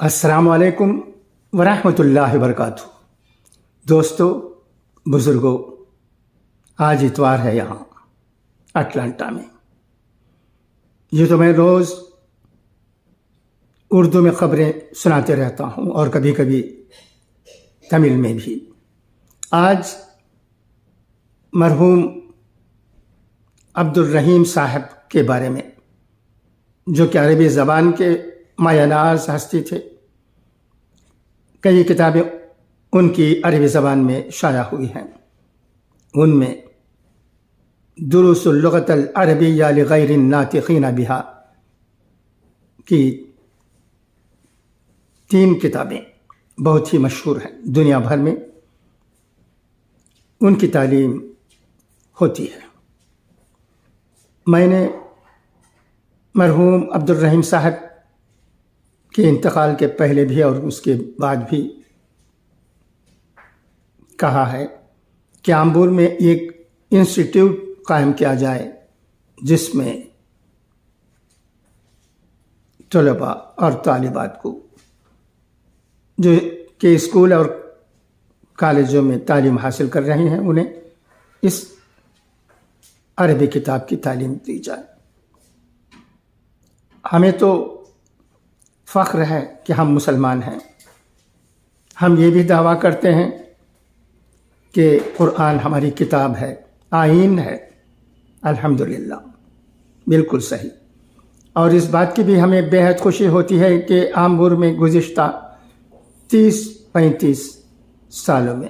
السلام علیکم ورحمۃ اللہ وبرکاتہ۔ دوستو، بزرگوں، آج اتوار ہے یہاں اٹلانٹا میں۔ یہ تو میں روز اردو میں خبریں سناتے رہتا ہوں اور کبھی کبھی تمل میں بھی۔ آج مرحوم عبد الرحیم صاحب کے بارے میں، جو کہ عربی زبان کے مایہ ناز ہستی تھے، کئی کتابیں ان کی عربی زبان میں شائع ہوئی ہیں۔ ان میں دروس اللغۃ العربیہ لغیر الناطقین بہا کی 3 کتابیں بہت ہی مشہور ہیں، دنیا بھر میں ان کی تعلیم ہوتی ہے۔ میں نے مرحوم عبد الرحیم صاحب کے انتقال کے پہلے بھی اور اس کے بعد بھی کہا ہے کہ آمبور میں ایک انسٹیٹیوٹ قائم کیا جائے جس میں طلباء اور طالبات کو جو کہ اسکول اور کالجوں میں تعلیم حاصل کر رہے ہیں، انہیں اس عربی کتاب کی تعلیم دی جائے۔ ہمیں تو فخر ہے کہ ہم مسلمان ہیں۔ ہم یہ بھی دعویٰ کرتے ہیں کہ قرآن ہماری کتاب ہے، آئین ہے۔ الحمدللہ، بالکل صحیح۔ اور اس بات کی بھی ہمیں بے حد خوشی ہوتی ہے کہ آمبور میں گزشتہ 30-35 سالوں میں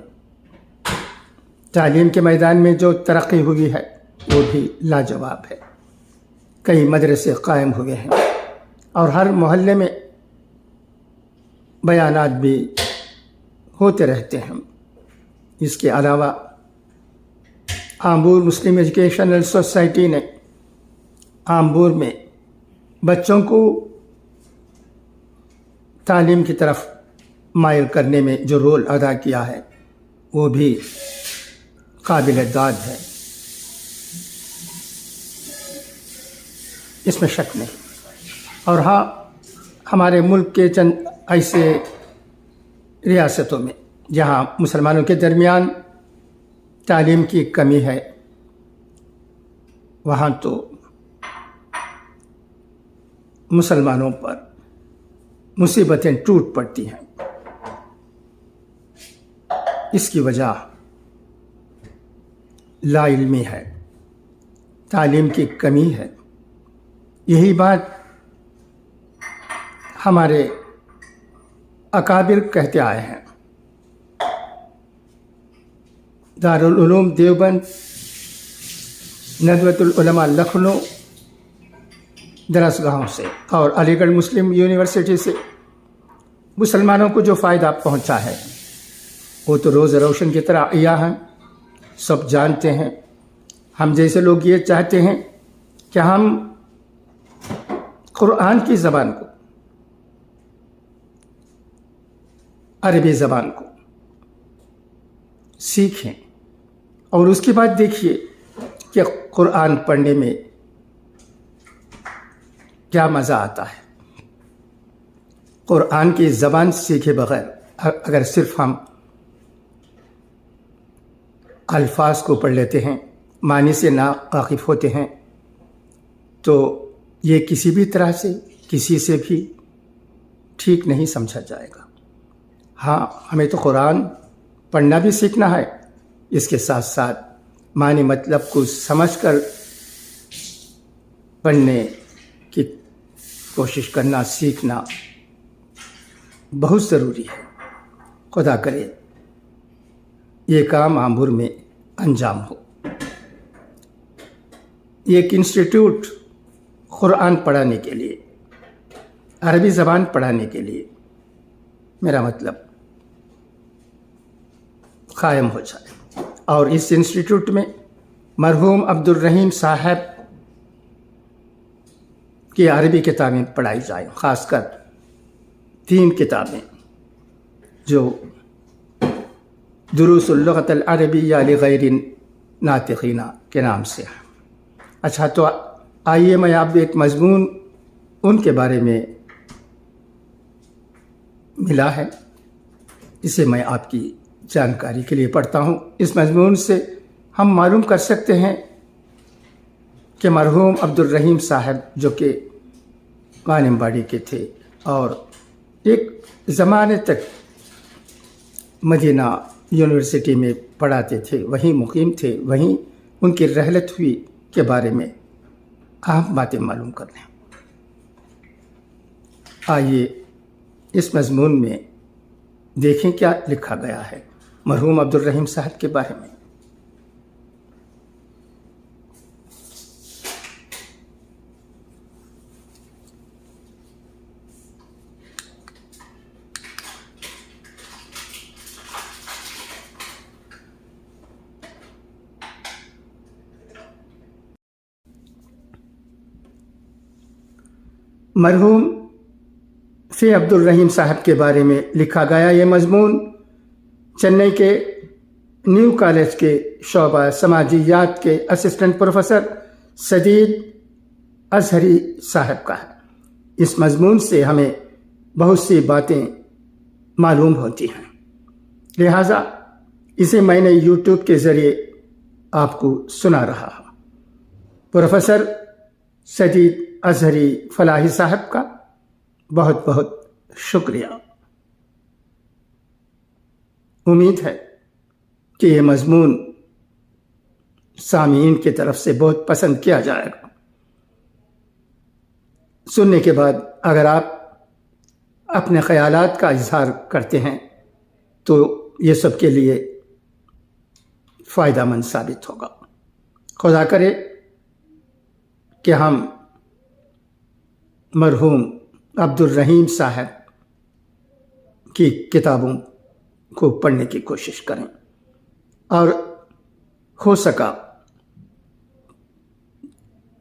تعلیم کے میدان میں جو ترقی ہوئی ہے وہ بھی لاجواب ہے۔ کئی مدرسے قائم ہوئے ہیں اور ہر محلے میں بیانات بھی ہوتے رہتے ہیں۔ اس کے علاوہ آمبور مسلم ایجوکیشنل سوسائٹی نے آمبور میں بچوں کو تعلیم کی طرف مائل کرنے میں جو رول ادا کیا ہے وہ بھی قابل داد ہے، اس میں شک نہیں۔ اور ہاں، ہمارے ملک کے چند ایسے ریاستوں میں جہاں مسلمانوں کے درمیان تعلیم کی کمی ہے، وہاں تو مسلمانوں پر مصیبتیں ٹوٹ پڑتی ہیں۔ اس کی وجہ لا علمی ہے، تعلیم کی کمی ہے۔ یہی بات ہمارے اکابر کہتے آئے ہیں۔ دارالعلوم دیوبند، ندوۃ العلماء لکھنؤ درسگاہوں سے اور علی گڑھ مسلم یونیورسٹی سے مسلمانوں کو جو فائدہ پہنچا ہے وہ تو روز روشن کی طرح عیاں ہیں، سب جانتے ہیں۔ ہم جیسے لوگ یہ چاہتے ہیں کہ ہم قرآن کی زبان کو، عربی زبان کو سیکھیں اور اس کے بعد دیکھیے کہ قرآن پڑھنے میں کیا مزہ آتا ہے۔ قرآن کی زبان سیکھے بغیر اگر صرف ہم الفاظ کو پڑھ لیتے ہیں، معنی سے ناواقف ہوتے ہیں، تو یہ کسی بھی طرح سے کسی سے بھی ٹھیک نہیں سمجھا جائے گا۔ ہاں، ہمیں تو قرآن پڑھنا بھی سیکھنا ہے، اس کے ساتھ ساتھ معنی مطلب کو سمجھ کر پڑھنے کی کوشش کرنا، سیکھنا بہت ضروری ہے۔ خدا کرے یہ کام آمبور میں انجام ہو۔ ایک انسٹیٹیوٹ قرآن پڑھانے کے لیے، عربی زبان پڑھانے کے لیے، میرا مطلب قائم ہو جائے اور اس انسٹیٹیوٹ میں مرحوم عبد الرحیم صاحب کی عربی کتابیں پڑھائی جائیں، خاص کر 3 کتابیں جو دروس اللغۃ العربیہ لغیر الناطقین کے نام سے ہیں۔ اچھا، تو آئیے میں آپ ایک مضمون ان کے بارے میں ملا ہے، اسے میں آپ کی جانکاری کے لیے پڑھتا ہوں۔ اس مضمون سے ہم معلوم کر سکتے ہیں کہ مرحوم عبد الرحیم صاحب جو کہ وانمباڑی کے تھے اور ایک زمانے تک مدینہ یونیورسٹی میں پڑھاتے تھے، وہیں مقیم تھے، وہیں ان کی رحلت ہوئی کے بارے میں اہم باتیں معلوم کر لیں۔ آئیے اس مضمون میں دیکھیں کیا لکھا گیا ہے مرحوم عبد الرحیم صاحب کے بارے میں۔ مرحوم فی عبد الرحیم صاحب کے بارے میں لکھا گیا یہ مضمون چنئی کے نیو کالج کے شعبہ سماجیات کے اسسٹنٹ پروفیسر سدید اظہری صاحب کا ہے۔ اس مضمون سے ہمیں بہت سی باتیں معلوم ہوتی ہیں، لہٰذا اسے میں نے یوٹیوب کے ذریعے آپ کو سنا رہا ہوں۔ پروفیسر سدید اظہری فلاحی صاحب کا بہت بہت شکریہ۔ امید ہے کہ یہ مضمون سامعین کی طرف سے بہت پسند کیا جائے گا۔ سننے کے بعد اگر آپ اپنے خیالات کا اظہار کرتے ہیں تو یہ سب کے لیے فائدہ مند ثابت ہوگا۔ خدا کرے کہ ہم مرحوم عبد الرحیم صاحب کی کتابوں کو پڑھنے کی کوشش کریں اور ہو سکا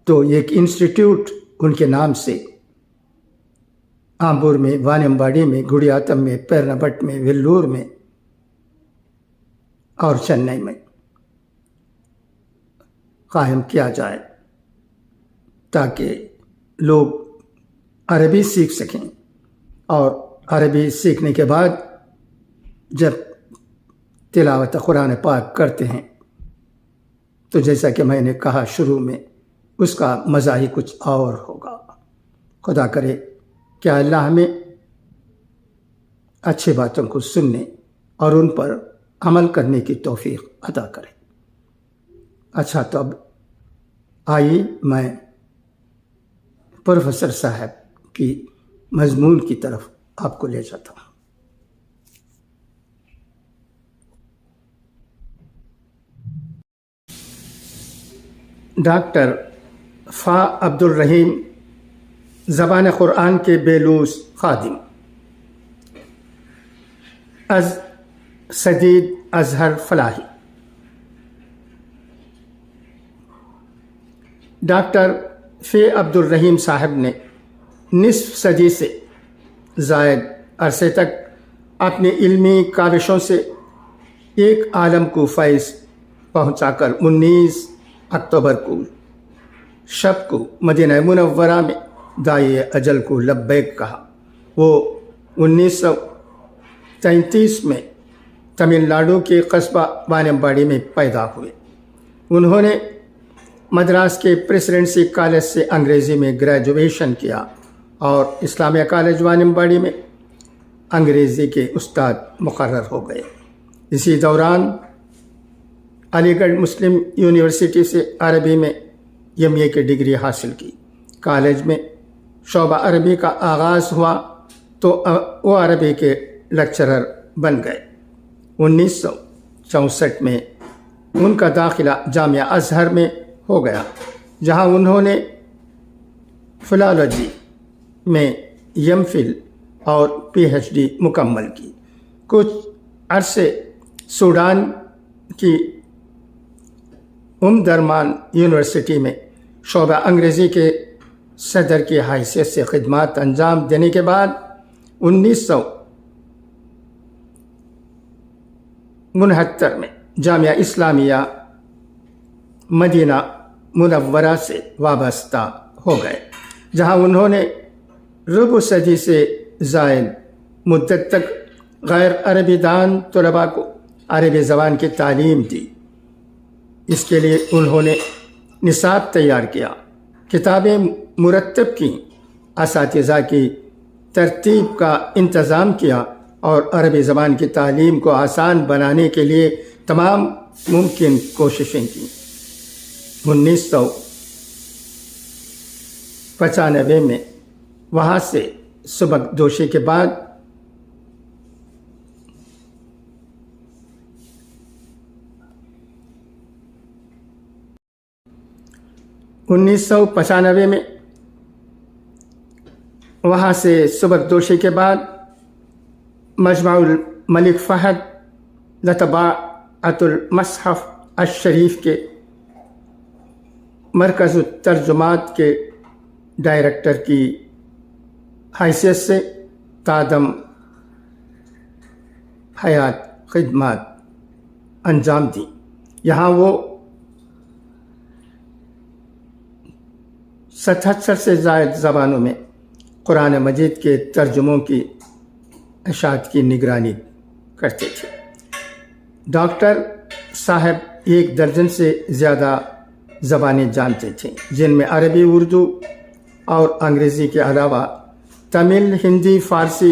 تو ایک انسٹیٹیوٹ ان کے نام سے آمبور میں، وانمباڑی میں، گڑیاتم میں، پیرنبٹ میں، ویلور میں اور چنئی میں قائم کیا جائے تاکہ لوگ عربی سیکھ سکیں، اور عربی سیکھنے کے بعد جب تلاوت قرآن پاک کرتے ہیں تو جیسا کہ میں نے کہا شروع میں، اس کا مزہ ہی کچھ اور ہوگا۔ خدا کرے کہ اللہ ہمیں اچھی باتوں کو سننے اور ان پر عمل کرنے کی توفیق عطا کرے۔ اچھا، تو اب آئیے میں پروفیسر صاحب کی مضمون کی طرف آپ کو لے جاتا ہوں۔ ڈاکٹر فا عبد الرحیم زبان قرآن کے بیلوس خادم، از سدید اظہر فلاحی۔ ڈاکٹر فی عبد الرحیم صاحب نے نصف صدی سے زائد عرصے تک اپنی علمی کاوشوں سے ایک عالم کو فیض پہنچا کر 19 اکتوبر کو شب کو مدینہ منورہ میں داعی اجل کو لبیک کہا۔ وہ 1933 میں تمل ناڈو کے قصبہ وانمباڑی میں پیدا ہوئے۔ انہوں نے مدراس کے پریسیڈنسی کالج سے انگریزی میں گریجویشن کیا اور اسلامیہ کالج وانمباڑی میں انگریزی کے استاد مقرر ہو گئے۔ اسی دوران علی گڑھ مسلم یونیورسٹی سے عربی میں ایم اے کی ڈگری حاصل کی۔ کالج میں شعبہ عربی کا آغاز ہوا تو وہ عربی کے لیکچرر بن گئے۔ 1964 میں ان کا داخلہ جامعہ ازہر میں ہو گیا، جہاں انہوں نے فلالوجی میں ایم فل اور پی ایچ ڈی مکمل کی۔ کچھ عرصے سوڈان کی درمان یونیورسٹی میں شعبہ انگریزی کے صدر کی حیثیت سے خدمات انجام دینے کے بعد 1969 میں جامعہ اسلامیہ مدینہ منورہ سے وابستہ ہو گئے، جہاں انہوں نے ربع صدی سے زائد مدت تک غیر عربی دان طلباء کو عربی زبان کی تعلیم دی۔ اس کے لیے انہوں نے نصاب تیار کیا، کتابیں مرتب کیں، اساتذہ کی ترتیب کا انتظام کیا اور عربی زبان کی تعلیم کو آسان بنانے کے لیے تمام ممکن کوششیں کیں۔ 1995 میں وہاں سے سبق دوشی کے بعد 1995 میں وہاں سے سبق دوشی کے بعد مجمع الملک فہد لطباعۃ المصحف الشریف کے مرکز الترجمات کے ڈائریکٹر کی حیثیت سے تادم حیات خدمات انجام دیں۔ یہاں وہ 77 سے زائد زبانوں میں قرآن مجید کے ترجموں کی اشاعت کی نگرانی کرتے تھے۔ ڈاکٹر صاحب 1 درجن سے زیادہ زبانیں جانتے تھے، جن میں عربی، اردو اور انگریزی کے علاوہ تمل، ہندی، فارسی،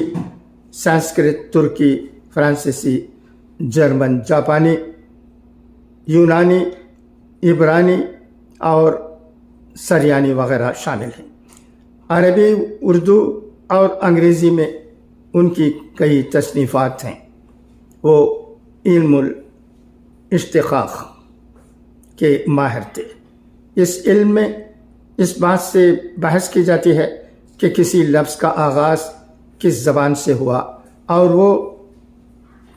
سنسکرت، ترکی، فرانسیسی، جرمن، جاپانی، یونانی، عبرانی اور سریانی وغیرہ شامل ہیں۔ عربی، اردو اور انگریزی میں ان کی کئی تصنیفات ہیں۔ وہ علم الاشتقاق کے ماہر تھے۔ اس علم میں اس بات سے بحث کی جاتی ہے کہ کسی لفظ کا آغاز کس زبان سے ہوا اور وہ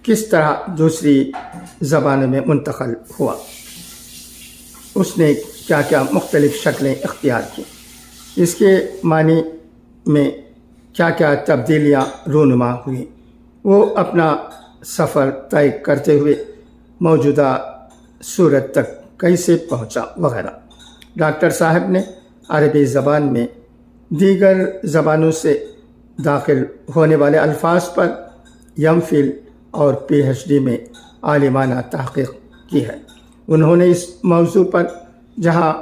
کس طرح دوسری زبانوں میں منتقل ہوا، اس نے کیا کیا مختلف شکلیں اختیار کی، اس کے معنی میں کیا کیا تبدیلیاں رونما ہوئیں، وہ اپنا سفر طے کرتے ہوئے موجودہ صورت تک کیسے پہنچا وغیرہ۔ ڈاکٹر صاحب نے عربی زبان میں دیگر زبانوں سے داخل ہونے والے الفاظ پر یم فل اور PhD میں عالمانہ تحقیق کی ہے۔ انہوں نے اس موضوع پر جہاں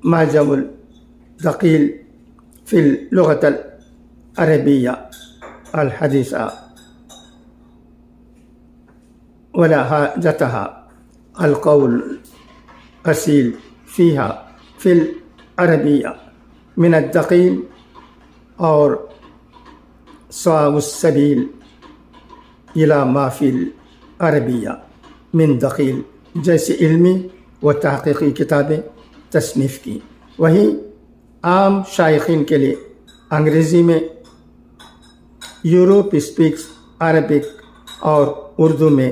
معجم الدقیل فی اللغۃ العربیہ الحدیثہ ولہجتها القول اصیل فیہا فی العربیہ من الدقیل اور صواب السبیل الی ما فی العربیہ من دقیل جیسی علمی و تحقیقی کتابیں تصنیف کی۔ وہیں عام شائقین کے لیے انگریزی میں یوروپ اسپیکس عربک اور اردو میں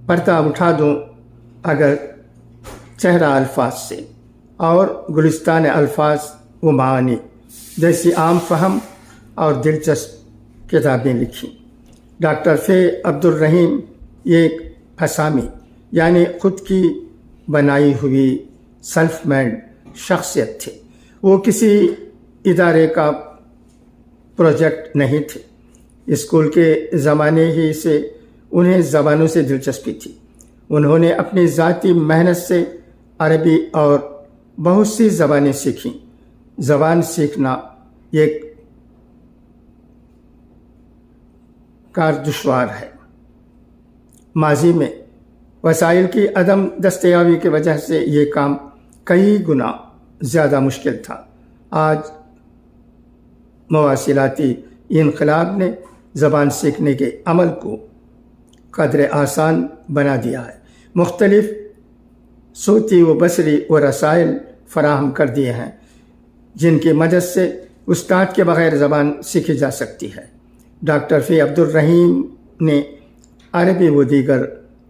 پردہ اٹھا دوں اگر چہرہ الفاظ سے اور گلستان الفاظ و معانی جیسی عام فہم اور دلچسپ کتابیں لکھیں۔ ڈاکٹر فے عبدالرحیم ایک اسامی یعنی خود کی بنائی ہوئی سیلف میڈ شخصیت تھے۔ وہ کسی ادارے کا پروجیکٹ نہیں تھے۔ اسکول کے زمانے ہی سے انہیں زبانوں سے دلچسپی تھی۔ انہوں نے اپنی ذاتی محنت سے عربی اور بہت سی زبانیں سیکھیں۔ زبان سیکھنا ایک کار دشوار ہے۔ ماضی میں وسائل کی عدم دستیابی کی وجہ سے یہ کام کئی گنا زیادہ مشکل تھا۔ آج مواصلاتی انقلاب نے زبان سیکھنے کے عمل کو قدر آسان بنا دیا ہے۔ مختلف صوتی و بصری و رسائل فراہم کر دیے ہیں جن کی مدد سے استاد کے بغیر زبان سیکھی جا سکتی ہے۔ ڈاکٹر فی عبدالرحیم نے عربی و دیگر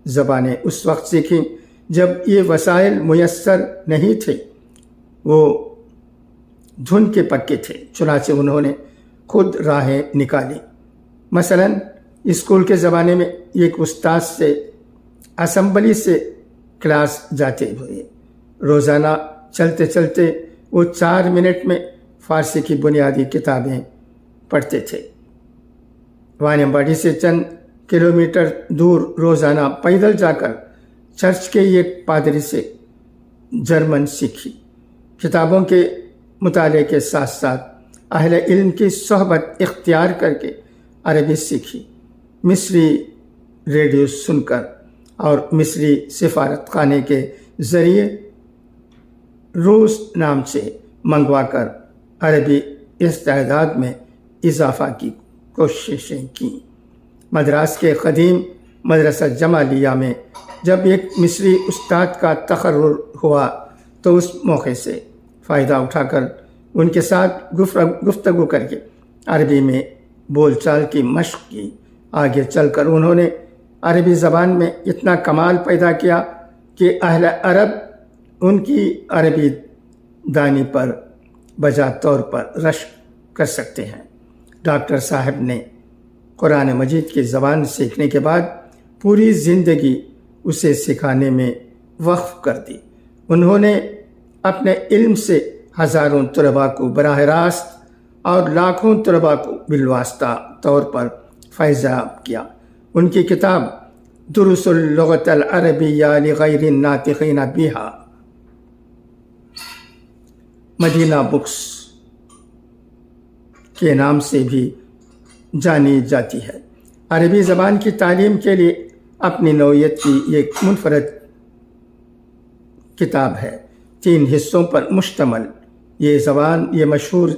زبانیں اس وقت سیکھیں جب یہ وسائل میسر نہیں تھے، وہ دھن کے پکے تھے، چنانچہ انہوں نے خود راہیں نکالی۔ مثلاً اسکول کے زمانے میں ایک استاد سے اسمبلی سے کلاس جاتے ہوئے روزانہ چلتے چلتے وہ 4 منٹ میں فارسی کی بنیادی کتابیں پڑھتے تھے۔ وانیمباڑی سے چند کلومیٹر دور روزانہ پیدل جا کر چرچ کے ایک پادری سے جرمن سیکھی۔ کتابوں کے مطالعے کے ساتھ ساتھ اہل علم کی صحبت اختیار کر کے عربی سیکھی۔ مصری ریڈیو سن کر اور مصری سفارت خانے کے ذریعے روس نام سے منگوا کر عربی استعداد میں اضافہ کی کوششیں کیں۔ مدراس کے قدیم مدرسہ جمالیہ میں جب ایک مصری استاد کا تقرر ہوا تو اس موقع سے فائدہ اٹھا کر ان کے ساتھ گفتگو کر کے عربی میں بول چال کی مشق کی۔ آگے چل کر انہوں نے عربی زبان میں اتنا کمال پیدا کیا کہ اہل عرب ان کی عربی دانی پر بجا طور پر رشک کر سکتے ہیں۔ ڈاکٹر صاحب نے قرآن مجید کی زبان سیکھنے کے بعد پوری زندگی اسے سکھانے میں وقف کر دی۔ انہوں نے اپنے علم سے ہزاروں طلباء کو براہ راست اور لاکھوں طلباء کو بالواسطہ طور پر فیضیاب کیا۔ ان کی کتاب دروس اللغۃ العربیہ لغیر الناطقین بہا مدینہ بکس کے نام سے بھی جانی جاتی ہے۔ عربی زبان کی تعلیم کے لیے اپنی نوعیت کی ایک منفرد کتاب ہے، 3 حصوں پر مشتمل۔ یہ مشہور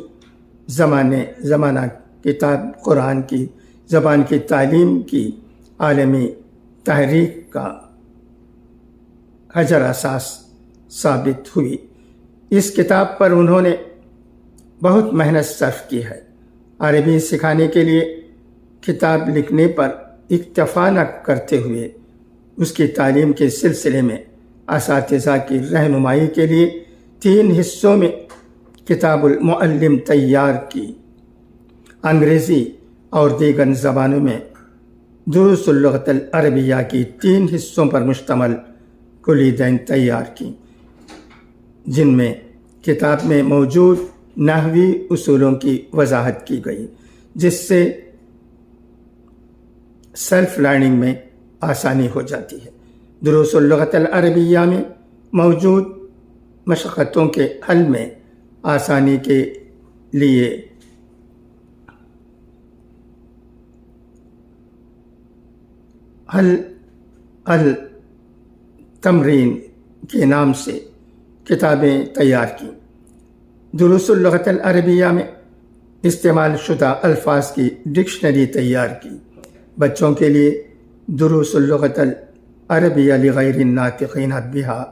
زمانہ کتاب قرآن کی زبان کی تعلیم کی عالمی تحریک کا حجر اساس ثابت ہوئی۔ اس کتاب پر انہوں نے بہت محنت صرف کی ہے۔ عربی سکھانے کے لیے کتاب لکھنے پر اکتفا نہ کرتے ہوئے اس کی تعلیم کے سلسلے میں اساتذہ کی رہنمائی کے لیے 3 حصوں میں کتاب المعلم تیار کی۔ انگریزی اور دیگر زبانوں میں دروس اللغۃ العربیہ کی 3 حصوں پر مشتمل کلیدین تیار کی، جن میں کتاب میں موجود نحوی اصولوں کی وضاحت کی گئی، جس سے سیلف لرننگ میں آسانی ہو جاتی ہے۔ دروس اللغۃ العربیہ میں موجود مشقتوں کے حل میں آسانی کے لیے حل التمرین کے نام سے کتابیں تیار کی۔ دروس اللغۃ العربیہ میں استعمال شدہ الفاظ کی ڈکشنری تیار کی۔ بچوں کے لیے دروس اللغۃ العربیہ لغیر الناطقین بہا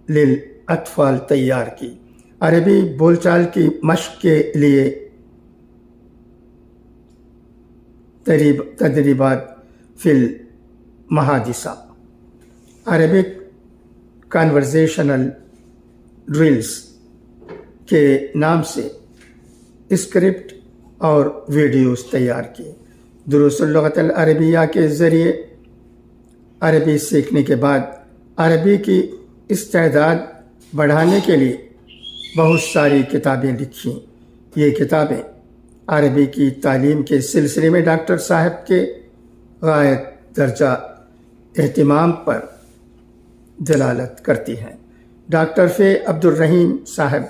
للاطفال تیار کی۔ عربی بول چال کی مشق کے لیے تدریبات فی المحادثہ، عربک کانورزیشنل ڈرلز کے نام سے اسکرپٹ اور ویڈیوز تیار کیے۔ دروس اللغۃ العربیہ کے ذریعے عربی سیکھنے کے بعد عربی کی استعداد بڑھانے کے لیے بہت ساری کتابیں لکھیں۔ یہ کتابیں عربی کی تعلیم کے سلسلے میں ڈاکٹر صاحب کے غایت درجہ اہتمام پر دلالت کرتی ہیں۔ ڈاکٹر فے عبد الرحیم صاحب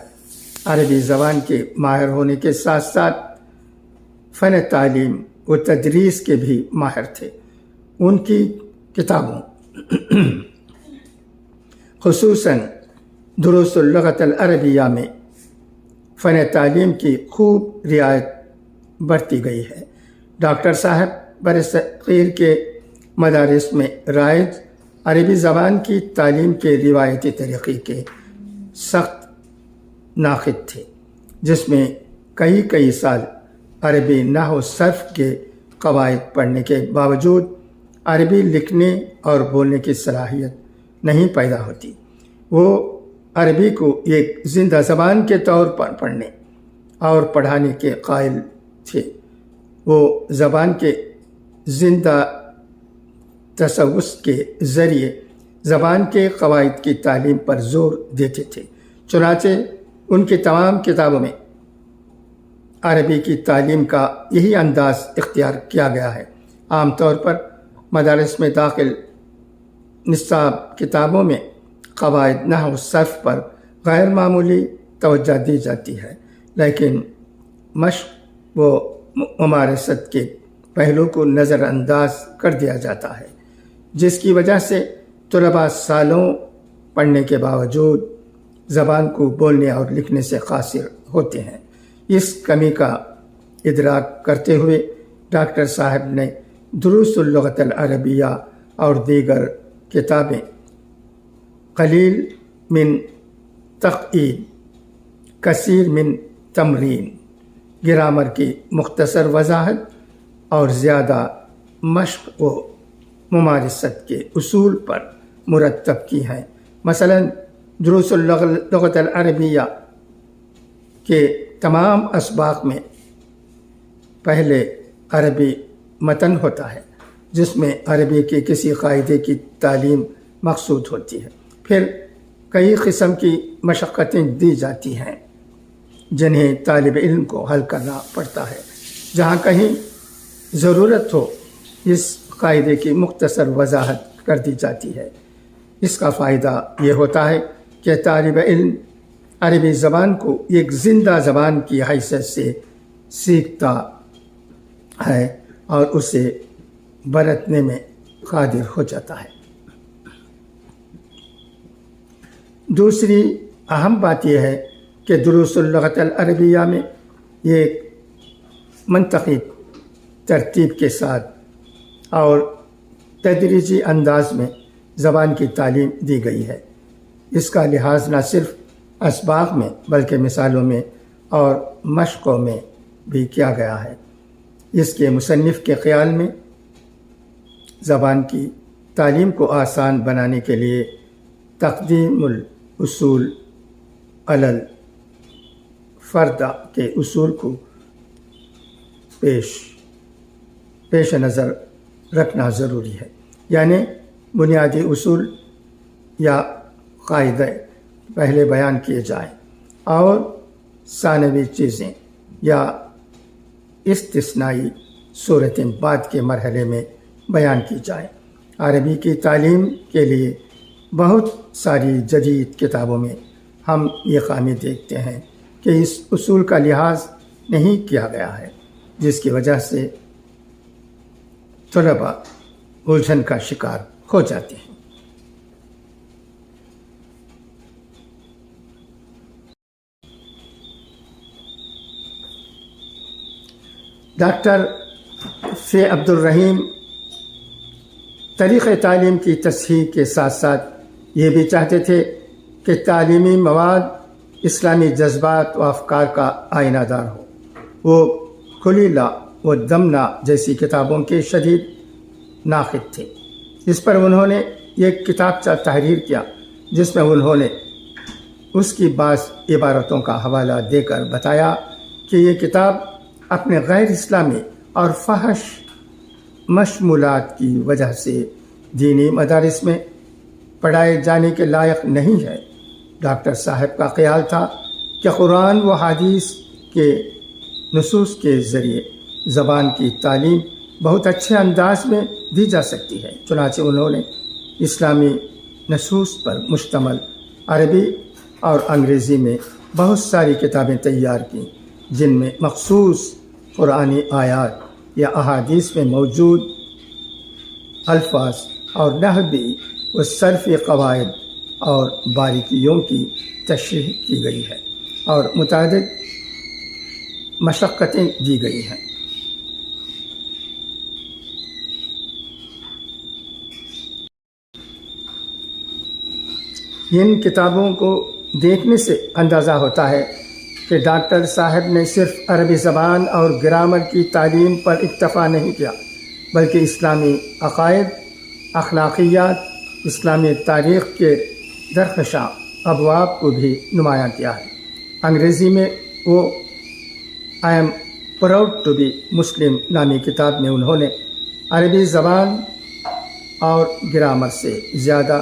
عربی زبان کے ماہر ہونے کے ساتھ ساتھ فن تعلیم و تدریس کے بھی ماہر تھے۔ ان کی کتابوں خصوصاً دروس اللغۃ العربیہ میں فن تعلیم کی خوب رعایت برتی گئی ہے۔ ڈاکٹر صاحب برصغیر کے مدارس میں رائج عربی زبان کی تعلیم کے روایتی طریقے کے سخت ناقد تھے، جس میں کئی سال عربی نحو و صرف کے قواعد پڑھنے کے باوجود عربی لکھنے اور بولنے کی صلاحیت نہیں پیدا ہوتی۔ وہ عربی کو ایک زندہ زبان کے طور پر پڑھنے اور پڑھانے کے قائل تھے۔ وہ زبان کے زندہ تصوص کے ذریعے زبان کے قواعد کی تعلیم پر زور دیتے تھے۔ چنانچہ ان کی تمام کتابوں میں عربی کی تعلیم کا یہی انداز اختیار کیا گیا ہے۔ عام طور پر مدارس میں داخل نصاب کتابوں میں قواعد نحو و صرف پر غیر معمولی توجہ دی جاتی ہے، لیکن مشق و ممارست کے پہلو کو نظر انداز کر دیا جاتا ہے، جس کی وجہ سے طلباء سالوں پڑھنے کے باوجود زبان کو بولنے اور لکھنے سے قاصر ہوتے ہیں۔ اس کمی کا ادراک کرتے ہوئے ڈاکٹر صاحب نے دروس اللغت العربیہ اور دیگر کتابیں قلیل من تقعید کثیر من تمرین، گرامر کی مختصر وضاحت اور زیادہ مشق و ممارست کے اصول پر مرتب کی ہیں۔ مثلا دروس اللغت العربیہ کے تمام اسباق میں پہلے عربی متن ہوتا ہے، جس میں عربی کے کسی قاعدے کی تعلیم مقصود ہوتی ہے۔ پھر کئی قسم کی مشقتیں دی جاتی ہیں جنہیں طالب علم کو حل کرنا پڑتا ہے۔ جہاں کہیں ضرورت ہو اس قاعدے کی مختصر وضاحت کر دی جاتی ہے۔ اس کا فائدہ یہ ہوتا ہے کہ طالب علم عربی زبان کو ایک زندہ زبان کی حیثیت سے سیکھتا ہے اور اسے برتنے میں قادر ہو جاتا ہے۔ دوسری اہم بات یہ ہے کہ دروس اللغت العربیہ میں ایک منطقی ترتیب کے ساتھ اور تدریجی انداز میں زبان کی تعلیم دی گئی ہے۔ اس کا لحاظ نہ صرف اسباق میں بلکہ مثالوں میں اور مشقوں میں بھی کیا گیا ہے۔ اس کے مصنف کے خیال میں زبان کی تعلیم کو آسان بنانے کے لیے تقدیم الاصول علی الفردہ کے اصول کو پیش نظر رکھنا ضروری ہے، یعنی بنیادی اصول یا قاعدے پہلے بیان کیے جائیں اور ثانوی چیزیں یا استثنائی صورتیں بعد کے مرحلے میں بیان کی جائیں۔ عربی کی تعلیم کے لیے بہت ساری جدید کتابوں میں ہم یہ خامی دیکھتے ہیں کہ اس اصول کا لحاظ نہیں کیا گیا ہے، جس کی وجہ سے طلباء الجھن کا شکار ہو جاتے ہیں۔ ڈاکٹر فی عبد الرحیم طریقۂ تعلیم کی تصحیح کے ساتھ ساتھ یہ بھی چاہتے تھے کہ تعلیمی مواد اسلامی جذبات و افکار کا آئینہ دار ہو۔ وہ خلیلہ و دمنہ جیسی کتابوں کے شدید ناقد تھے۔ اس پر انہوں نے ایک کتابچہ تحریر کیا جس میں انہوں نے اس کی بعض عبارتوں کا حوالہ دے کر بتایا کہ یہ کتاب اپنے غیر اسلامی اور فحش مشمولات کی وجہ سے دینی مدارس میں پڑھائے جانے کے لائق نہیں ہے۔ ڈاکٹر صاحب کا خیال تھا کہ قرآن و حدیث کے نصوص کے ذریعے زبان کی تعلیم بہت اچھے انداز میں دی جا سکتی ہے۔ چنانچہ انہوں نے اسلامی نصوص پر مشتمل عربی اور انگریزی میں بہت ساری کتابیں تیار کیں، جن میں مخصوص قرآنی آیات یا احادیث میں موجود الفاظ اور نحوی و صرفی قواعد اور باریکیوں کی تشریح کی گئی ہے اور متعدد مشقتیں دی گئی ہیں۔ ان کتابوں کو دیکھنے سے اندازہ ہوتا ہے کہ ڈاکٹر صاحب نے صرف عربی زبان اور گرامر کی تعلیم پر اکتفا نہیں کیا، بلکہ اسلامی عقائد، اخلاقیات، اسلامی تاریخ کے درخشاں ابواب کو بھی نمایاں کیا ہے۔ انگریزی میں وہ I am proud to be Muslim نامی کتاب میں انہوں نے عربی زبان اور گرامر سے زیادہ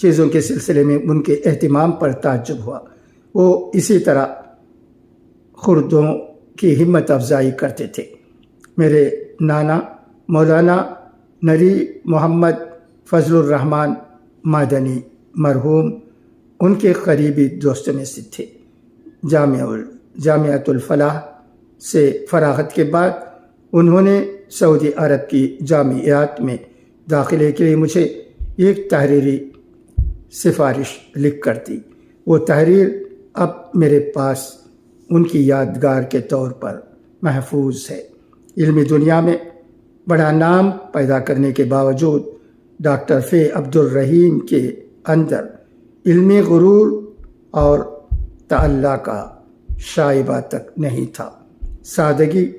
چیزوں کے سلسلے میں ان کے اہتمام پر تعجب ہوا۔ وہ اسی طرح خردوں کی ہمت افزائی کرتے تھے۔ میرے نانا مولانا نری محمد فضل الرحمن مدنی مرحوم ان کے قریبی دوستوں میں سے تھے۔ جامعۃ الفلاح سے فراغت کے بعد انہوں نے سعودی عرب کی جامعات میں داخلے کے لیے مجھے ایک تحریری سفارش لکھ کر دی۔ وہ تحریر اب میرے پاس ان کی یادگار کے طور پر محفوظ ہے۔ علمی دنیا میں بڑا نام پیدا کرنے کے باوجود ڈاکٹر فی عبد الرحیم کے اندر علمی غرور اور تعلیٰ کا شائبہ تک نہیں تھا۔ سادگی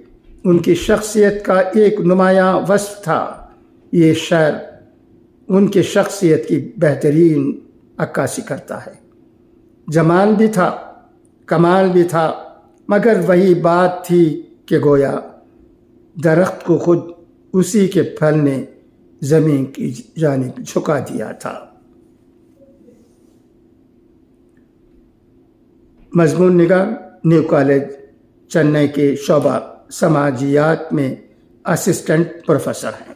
ان کی شخصیت کا ایک نمایاں وصف تھا۔ یہ شعر ان کی شخصیت کی بہترین عکاسی کرتا ہے۔ جمال بھی تھا، کمال بھی تھا، مگر وہی بات تھی کہ گویا درخت کو خود اسی کے پھل نے زمین کی جانب جھکا دیا تھا۔ مضمون نگار، نیو کالج چنئی کے شعبہ سماجیات میں اسسٹنٹ پروفیسر ہیں۔